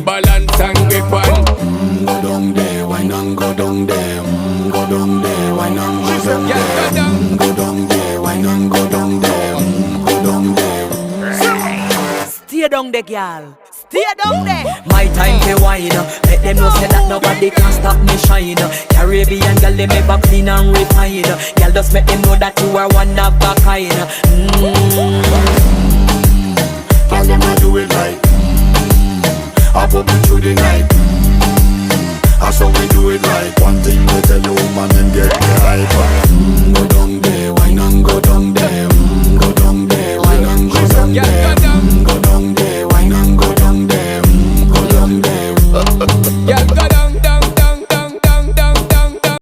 balance and grip on. Go down there, why not go down there? Go down there, why not go down there? Go down there, why not go down there? Go down there. Stay down there, girl. Stay down there. My time to wine. Let them know say that nobody can stop me shine. Caribbean girl, they make up clean and refine. Girl, just make them know that you are one of a kind. Girl, them a do it right. I pop it through the night. That's how we do it right. One thing we tell you, woman, and get the hype. Go down